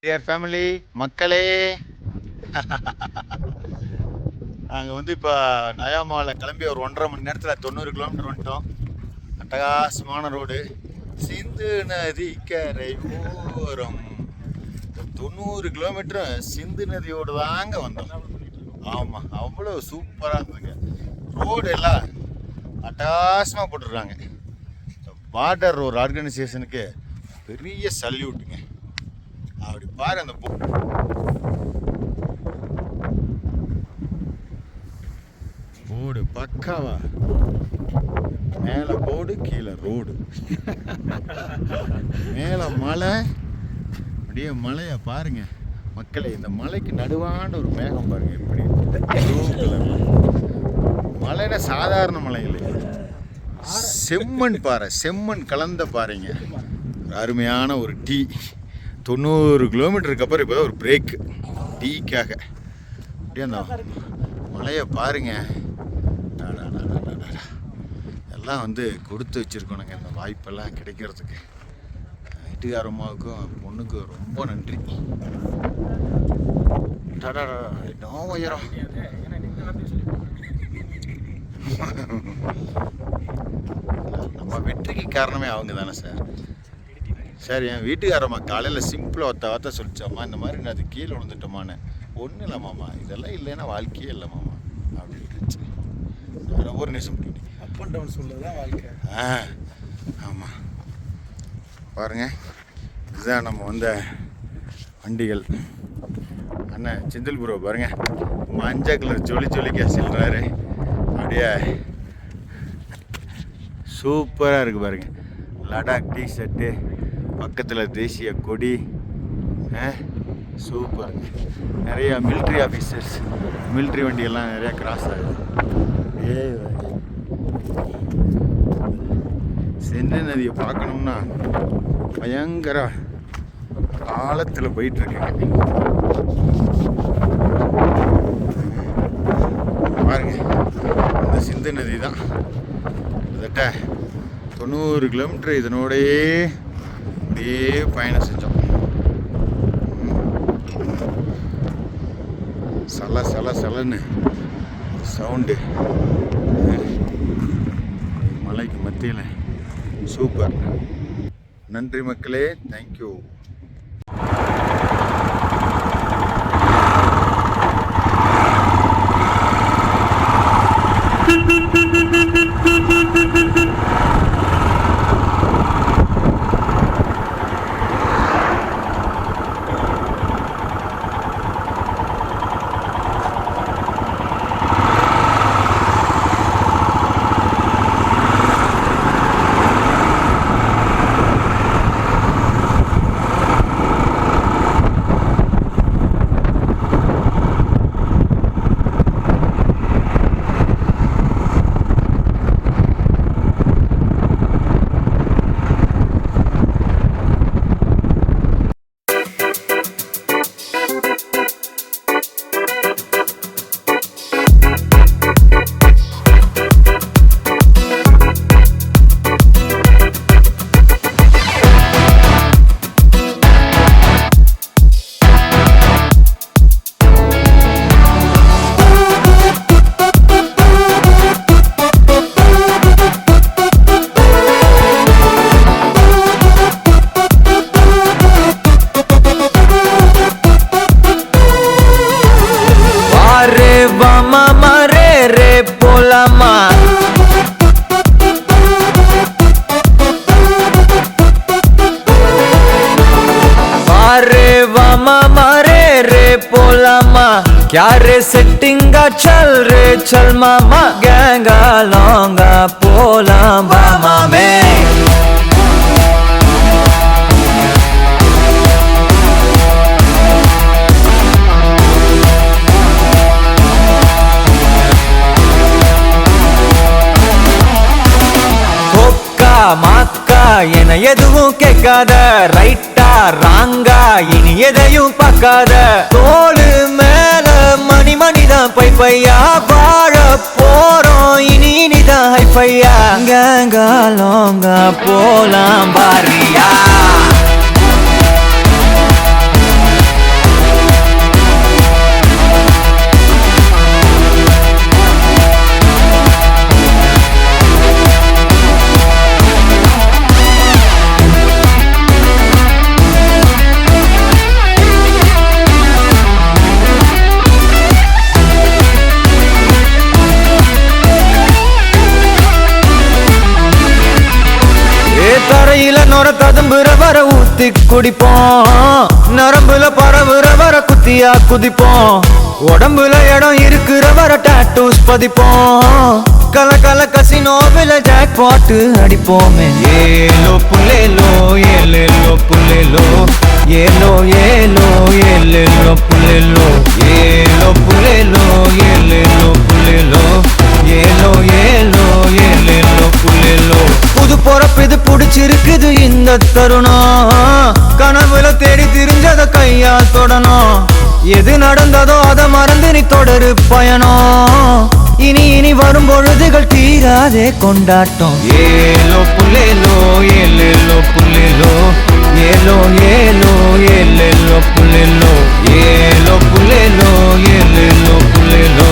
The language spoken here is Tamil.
டியர் ஃபேமிலி மக்களே, நாங்கள் இப்போ நயாமாவில் கிளம்பி ஒரு 1.5 மணி நேரத்தில் 90 கிலோமீட்டர் வந்துட்டோம். அட்டகாசமான ரோடு, சிந்து நதி கரை ஓரம். 90 கிலோமீட்டரும் சிந்து நதியோடு தாங்க வந்தோம். ஆமாம், அவ்வளோ சூப்பராக இருந்ததுங்க. ரோடு எல்லாம் அட்டகாசமாக போட்டுருக்காங்க. பார்டர் ஒரு ஆர்கனைசேஷனுக்கு பெரிய சல்யூட்டுங்க. அப்படி பாரு, அந்த போர்டு பக்காவா, மேலே போர்டு கீழே ரோடு, மேலே மலை, அப்படியே மலையை பாருங்க மக்களே. இந்த மலைக்கு நடுவான ஒரு மேகம் பாருங்க, எப்படி மலைன்னா சாதாரண மலை இல்லை, செம்மண் பாறை, செம்மண் கலந்த பாறைங்க. அருமையான ஒரு டீ. 90 கிலோமீட்டருக்கு அப்புறம் இப்போ ஒரு பிரேக்கு டீக்காக. அப்படியே அந்த மலையை பாருங்க. எல்லாம் கொடுத்து வச்சுருக்கணுங்க இந்த வாய்ப்பெல்லாம் கிடைக்கிறதுக்கு. வீட்டுக்கார அம்மாவுக்கும் பொண்ணுக்கும் ரொம்ப நன்றி. இன்னும் உயரம். நம்ம வெற்றிக்கு காரணமே அவங்க தானே சார். சார், என் வீட்டுக்காரம்மா காலையில் சிம்பிளாக வார்த்தை சொல்லிச்சாம்மா, இந்த மாதிரி நான் அது கீழே விழுந்துட்டோமான்னு. ஒன்றும் இல்லை மாமா, இதெல்லாம் இல்லைன்னா வாழ்க்கையே இல்லை மாமா அப்படின்னு. ஒரு நிமிஷம் அப் அண்ட் டவுன் சொல்லுதான் வாழ்க்கை. ஆமாம், பாருங்க, இதுதான் நம்ம வந்த வண்டிகள். அண்ணன் செந்தில் ப்ரோ பாருங்க, மஞ்சள் கலர் ஜொலிக்க செல்றாரு. அப்படியே சூப்பராக இருக்குது பாருங்க. லடாக் டிஷர்ட்டு, பக்கத்தில் தேசிய கொடி, சூப்பர். நிறையா மிலிட்ரி ஆஃபீஸர்ஸ், மிலிட்ரி வண்டியெல்லாம் நிறையா கிராஸ் ஆகுது. சென்னை நதியை பார்க்கணும்னா பயங்கர ஆழத்தில் போயிட்டுருக்கேங்க. பாருங்க, இந்த சிந்து நதி தான் கிட்டத்தட்ட 90 கிலோமீட்டர் இதனோடையே அப்படியே பயணம் செஞ்சோம். சலன்னு சவுண்டு, மலைக்கு மத்தியில் சூப்பர். நன்றி மக்களே, தேங்க்யூ. क्या रे सेटिंगा चल रे चल मामा, गैंगा लौंगा पोला मामा में। கொக்கா மாக்கா என எதுவும் கேட்காத, ரைட்டா ராங்கா இனி எதையும் பார்க்காத, தோளு மேல மணிதான் பைப்பையா, வாழ போறோம் இனி இனிதான் ஹைப்பையா, கேங்கா லோங்கா போலாம் பாரியா. போற ததும்புற வர ஊத்தி குடிப்போம், நரம்புல பரவுற வர குத்தியா குதிப்போம், உடம்புல இடம் இருக்கிற வர டாட்டூஸ் பதிப்போம், கல கல கசினோவில ஜாக் பாட்டு அடிப்போமே. ஏலோ புல்லேலோ ஏலேலோ புல்லேலோ, ஏலோ ஏலோ ஏலேலோ புல்லேலோ, ஏலோ புல்லேலோ ஏலேலோ புல்லேலோ, ஏலோ ஏலோ ஏலேலோ புல்லேலோ. புது பொறப்பு இது புடிச்சிருக்குது இந்த தருணம், கனவுல தேடி திரிஞ்சத கையால் தொடணும், எது நடந்ததோ அதை மறந்து நீ தொடரு பயணம், இனி இனி வரும் பொழுதுகள் தீராதே கொண்டாட்டம். ஏலோ புல்லேலோ ஏலேலோ புல்லேலோ, ஏலோ ஏலோ ஏலேலோ புல்லேலோ, ஏலோ புல்லேலோ ஏலேலோ புல்லேலோ.